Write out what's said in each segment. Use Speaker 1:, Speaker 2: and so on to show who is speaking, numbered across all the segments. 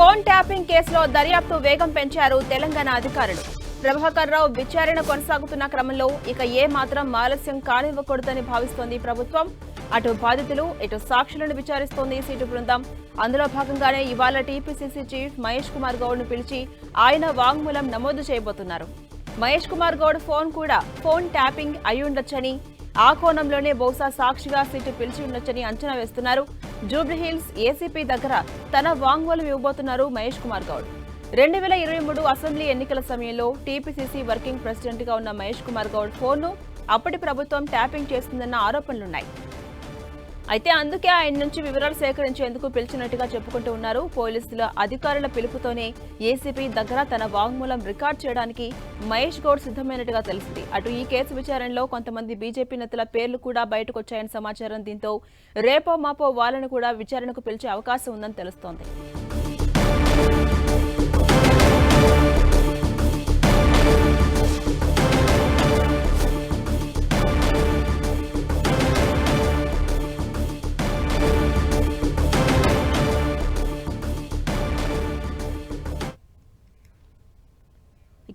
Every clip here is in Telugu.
Speaker 1: ఫోన్ ట్యాపింగ్ కేసులో దర్యాప్తు వేగం పెంచారు తెలంగాణ అధికారులు. ప్రభాకర్ రావు విచారణ కొనసాగుతున్న క్రమంలో ఇక ఏ మాత్రం ఆలస్యం కానివ్వకూడదని భావిస్తోంది ప్రభుత్వం. అటు బాధితులు ఇటు సాక్షులను విచారిస్తోంది సిటు బృందం. అందులో భాగంగానే ఇవాళ టీపీసీసీ చీఫ్ మహేష్ కుమార్ గౌడ్ ను పిలిచి ఆయన వాంగ్మూలం నమోదు చేయబోతున్నారు. మహేష్ కుమార్ గౌడ్ ఫోన్ కూడా ఫోన్ ట్యాపింగ్ అయ్యుండొచ్చని, ఆ కోణంలోనే బహుశా సాక్షిగా సిట్ పిలిచి ఉండొచ్చని అంచనా వేస్తున్నారు. జూబ్లీహిల్స్ ఏసీపీ దగ్గర తన వాంగ్మూలం ఇవ్వబోతున్నారు మహేష్ కుమార్ గౌడ్. 2023 అసెంబ్లీ ఎన్నికల సమయంలో టీపీసీసీ వర్కింగ్ ప్రెసిడెంట్ గా ఉన్న మహేష్ కుమార్ గౌడ్ ఫోన్ను అప్పటి ప్రభుత్వం ట్యాపింగ్ చేస్తుందన్న ఆరోపణలున్నాయి. అయితే అందుకే ఆయన నుంచి వివరాలు సేకరించేందుకు పిలిచినట్టుగా చెప్పుకుంటూ ఉన్నారు. పోలీసుల అధికారుల పిలుపుతోనే ఏసీపీ దగ్గర తన వాంగ్మూలం రికార్డ్ చేయడానికి మహేష్ గౌడ్ సిద్ధమైనట్టుగా తెలిసింది. అటు ఈ కేసు విచారణలో కొంతమంది బీజేపీ నేతల పేర్లు కూడా బయటకు వచ్చాయని సమాచారం. దీంతో రేపో మాపో వాళ్ళను కూడా విచారణకు పిలిచే అవకాశం ఉందని తెలుస్తోంది.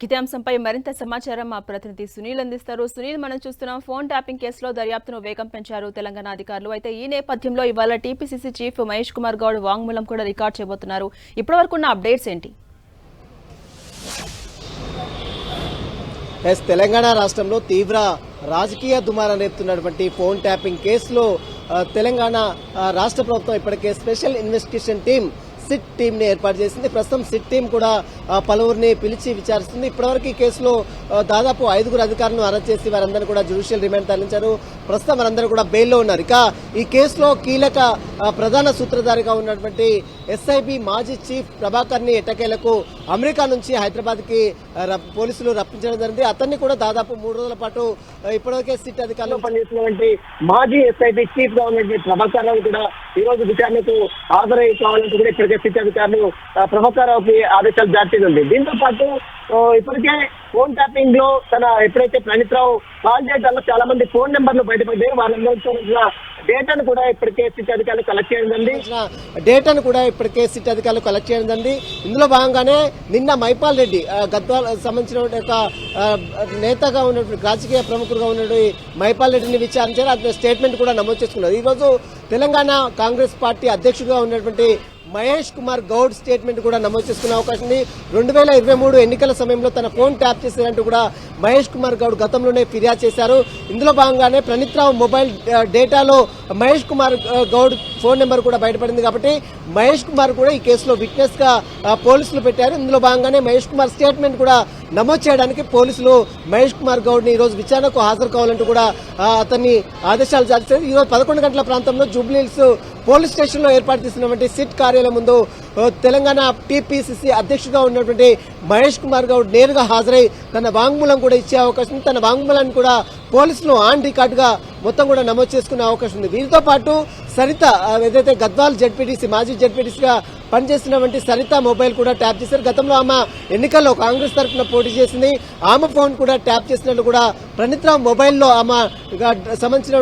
Speaker 1: ఇదే అంశంపై మరింత సమాచారం మా ప్రతినిధి సునీల్ అందిస్తారు. సునీల్, మనం చూస్తున్నాం ఫోన్ ట్యాపింగ్ కేసులో దర్యాప్తును వేగం పెంచారు తెలంగాణ అధికారులు. అయితే ఈ నేపథ్యంలో ఇవాళ టీపీసీసీ చీఫ్ మహేష్ కుమార్ గౌడ్ వాంగ్మూలం కూడా రికార్డ్ చేయబోతున్నారు. ఇప్పటివరకు ఉన్న అప్డేట్స్ ఏంటి?
Speaker 2: తెలంగాణ రాష్ట్రంలో తీవ్ర రాజకీయ దుమారం రేపుతున్నటువంటి ఫోన్ ట్యాపింగ్ కేసులో తెలంగాణ రాష్ట్ర ప్రభుత్వం ఇప్పటికే special investigation team SIT team ని ఏర్పాటు చేసింది. ప్రస్తుతం సిట్ టీం కూడా పలువురిని పిలిచి విచారిస్తుంది. ఇప్పటివరకు ఈ కేసులో దాదాపు 5 అధికారులను అరెస్ట్ చేసి వారందరూ కూడా జ్యుడిషియల్ రిమాండ్ తరలించారు. ప్రస్తుతం వారందరూ కూడా బెయిల్లో ఉన్నారు. ఇక ఈ కేసులో కీలక ప్రధాన సూత్రధారిగా ఉన్నటువంటి ఎస్ఐబి మాజీ చీఫ్ ప్రభాకర్ ని ఎట్టకేలకు అమెరికా నుంచి హైదరాబాద్ కి పోలీసులు రప్పించడం జరిగింది. అతన్ని కూడా దాదాపు 3 రోజుల పాటు ఇప్పటివరకే సిట్ అధికారులు
Speaker 3: పనిచేసినటువంటి మాజీ ఎస్ఐబి చీఫ్ గా ఉన్నటువంటి ప్రభాకర్ రావు కూడా ఈ రోజు విచారణకు హాజరై కావాలంటూ కూడా ఇప్పటికే సిట్ అధికారులు ప్రభాకర్ రావుకి ఆదేశాలు జారీ చేసింది. దీంతో పాటు ఇప్పటికే ఫోన్ ట్యాపింగ్ లో తన ఎప్పుడైతే ప్రణీత్ రావు కాల్ డేటాలో చాలా మంది ఫోన్ నెంబర్లు బయటపడ్డాయి. వాళ్ళందరితో డేటాను కూడా ఇప్పటికే సిట్ అధికారులు కలెక్ట్ చేయడం జరిగింది. ఇందులో భాగంగానే నిన్న మైపాల్ రెడ్డి గద్వాల్ సంబంధించిన ఒక నేతగా ఉన్నటువంటి రాజకీయ ప్రముఖుడుగా ఉన్నటువంటి మైపాల్ రెడ్డిని విచారించారు. అతని స్టేట్మెంట్ కూడా నమోదు చేసుకున్నారు. ఈ రోజు తెలంగాణ కాంగ్రెస్ పార్టీ అధ్యక్షుడిగా ఉన్నటువంటి మహేష్ కుమార్ గౌడ్ స్టేట్మెంట్ కూడా నమోదు చేసుకునే అవకాశం ఉంది. 2023 ఎన్నికల సమయంలో తన ఫోన్ ట్యాప్ చేశారంటూ కూడా మహేష్ కుమార్ గౌడ్ గతంలోనే ఫిర్యాదు చేశారు. ఇందులో భాగంగానే ప్రణీత్ రావు మొబైల్ డేటాలో మహేష్ కుమార్ గౌడ్ ఫోన్ నెంబర్ కూడా బయటపడింది. కాబట్టి మహేష్ కుమార్ కూడా ఈ కేసులో విట్నెస్ గా పోలీసులు పెట్టారు. ఇందులో భాగంగానే మహేష్ కుమార్ స్టేట్మెంట్ కూడా నమోదు చేయడానికి పోలీసులు మహేష్ కుమార్ గౌడ్ ని ఈ రోజు విచారణకు హాజరు కావాలంటూ కూడా అతన్ని ఆదేశాలు జారీ చేశారు. ఈ రోజు 11 గంటల ప్రాంతంలో జూబ్లీహిల్స్ పోలీస్ స్టేషన్ లో ఏర్పాటు చేసినటువంటి సిట్ కార్యాలయం ముందు తెలంగాణ టీపీసీసీ అధ్యక్షుడిగా ఉన్నటువంటి మహేష్ కుమార్ గౌడ్ నేరుగా హాజరై తన వాంగ్మూలం కూడా ఇచ్చే అవకాశం ఉంది. తన వాంగ్మూలాన్ని కూడా పోలీసులు ఆన్ రికార్డుగా మొత్తం కూడా నమోదు చేసుకునే అవకాశం ఉంది. వీరితో పాటు సరిత ఏదైతే గద్వాల్ జెడ్పీటీసీ మాజీ జెడ్పీటీసీగా పనిచేస్తున్నటువంటి సరిత మొబైల్ కూడా ట్యాప్ చేశారు. గతంలో ఆమె ఎన్నికల్లో కాంగ్రెస్ తరఫున పోటీ చేసింది. ఆమె ఫోన్ కూడా ట్యాప్ చేసినట్లు కూడా ప్రణీత్ రావు మొబైల్లో ఆమె సంబంధించిన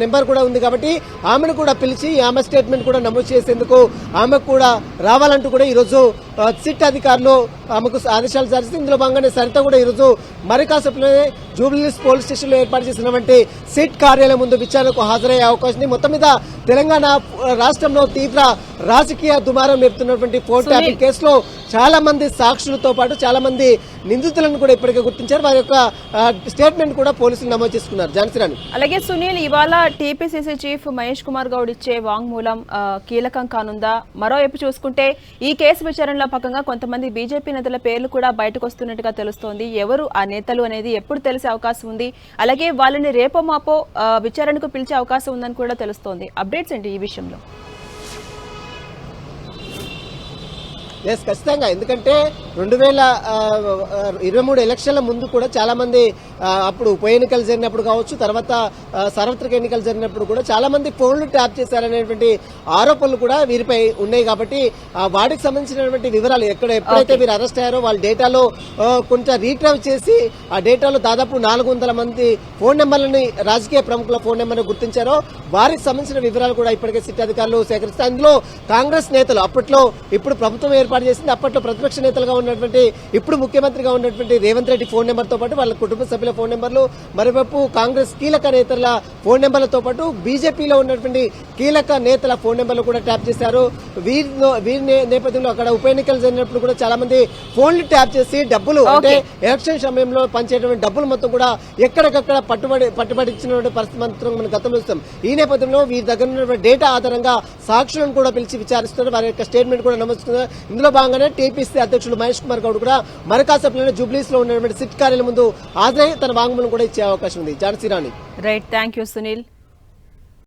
Speaker 3: నెంబర్ కూడా ఉంది. కాబట్టి ఆమెను కూడా పిలిచి ఆమె స్టేట్మెంట్ కూడా నమోదు చేసేందుకు ఆమెకు కూడా రావాలంటూ కూడా ఈరోజు సిట్ అధికారులు ఆమెకు ఆదేశాలు జారీ చేసి ఇందులో భాగంగానే సరిత కూడా ఈరోజు మరి కాసేపులోనే జూబ్లీహిల్స్ పోలీస్ స్టేషన్ లో ఏర్పాటు చేసినటువంటి సిట్ కార్యాలయం ముందు విచారణకు హాజరయ్యే అవకాశం ఉంది. మొత్తం మీద తెలంగాణ రాష్ట్రంలో తీవ్ర రాజకీయ దుమారం రేపుతున్నటువంటి ఫోన్ ట్యాపింగ్ కేసులో చాలా మంది సాక్షులతో పాటు చాలా మంది నిందితులను కూడా ఇప్పటికే గుర్తించారు. వారి యొక్క స్టేట్మెంట్ కూడా పోలీసులు నమోదు చేసుకున్నారు. జాన్సీరాణి.
Speaker 1: అలాగే సునీల్, ఇవాళ టీపీసీసీ చీఫ్ మహేష్ కుమార్ గౌడ్ ఇచ్చే వాంగ్మూలం కీలకం కానుందా? మరోవైపు చూసుకుంటే ఈ కేసు విచారణలో భాగంగా కొంతమంది బీజేపీ నేతల పేర్లు కూడా బయటకు వస్తున్నట్టుగా తెలుస్తోంది. ఎవరు ఆ నేతలు అనేది ఎప్పుడు తెలిసే అవకాశం ఉంది? అలాగే వాళ్ళని రేపో మాపో విచారణకు పిలిచే అవకాశం ఉందని కూడా తెలుస్తోంది. అప్డేట్స్ ఏంటి ఈ విషయంలో?
Speaker 2: ఖచ్చితంగా, ఎందుకంటే 2023 ఎలక్షన్ల ముందు కూడా చాలా మంది
Speaker 3: అప్పుడు ఉప ఎన్నికలు జరిగినప్పుడు కావచ్చు, తర్వాత సార్వత్రిక ఎన్నికలు జరిగినప్పుడు కూడా చాలా మంది ఫోన్లు ట్యాప్ చేశారనేటువంటి ఆరోపణలు కూడా వీరిపై ఉన్నాయి. కాబట్టి వాటికి సంబంధించినటువంటి వివరాలు ఎప్పుడైతే వీరు అరెస్ట్ అయ్యారో వాళ్ళ డేటాలో కొంత రీట్రైవ్ చేసి ఆ డేటాలో దాదాపు 400 మంది ఫోన్ నెంబర్లని, రాజకీయ ప్రముఖుల ఫోన్ నెంబర్ను గుర్తించారో వారికి సంబంధించిన వివరాలు కూడా ఇప్పటికే సిట్ అధికారులు సేకరిస్తారు. అందులో కాంగ్రెస్ నేతలు అప్పట్లో, ఇప్పుడు ప్రభుత్వం ఏర్పాటు చేసింది, అప్పట్లో ప్రతిపక్ష నేతలుగా ఉన్నటువంటి, ఇప్పుడు ముఖ్యమంత్రిగా ఉన్నటువంటి రేవంత్ రెడ్డి ఫోన్ నెంబర్తో పాటు వాళ్ళ కుటుంబ సభ్యుల ఫోన్ నెంబర్లు, మరోవైపు కాంగ్రెస్ కీలక నేతల ఫోన్ నెంబర్లతో పాటు బీజేపీలో ఉన్నటువంటి కీలక నేతల ఫోన్ నెంబర్లు కూడా ట్యాప్ చేశారు. వీరి నేపథ్యంలో అక్కడ ఉప ఎన్నికలు జరిగినప్పుడు కూడా చాలా మంది ఫోన్లు ట్యాప్ చేసి డబ్బులు, అంటే ఎలక్షన్ సమయంలో పంచేటువంటి డబ్బులు మొత్తం కూడా ఎక్కడికక్కడ పట్టుబడించినటువంటి పరిస్థితి మనం గతంలో చూస్తాం. ఈ నేపథ్యంలో వీరి దగ్గర ఉన్నటువంటి డేటా ఆధారంగా సాక్షులను కూడా పిలిచి విచారిస్తున్నారు. వారి యొక్క స్టేట్మెంట్ కూడా నమోదుతున్నారు. ఇందులో భాగంగానే టీపీసీ అధ్యక్షుడు మహేష్ కుమార్ గౌడ్ కూడా మరకాసేపులోనే జూబ్లీస్ లో ఉన్నటువంటి సిట్ కార్యాలయం ముందు హాజరై తన వాంగ్మూలం కూడా ఇచ్చే అవకాశం ఉంది. Jhansi Rani.
Speaker 1: Right, thank you Sunil.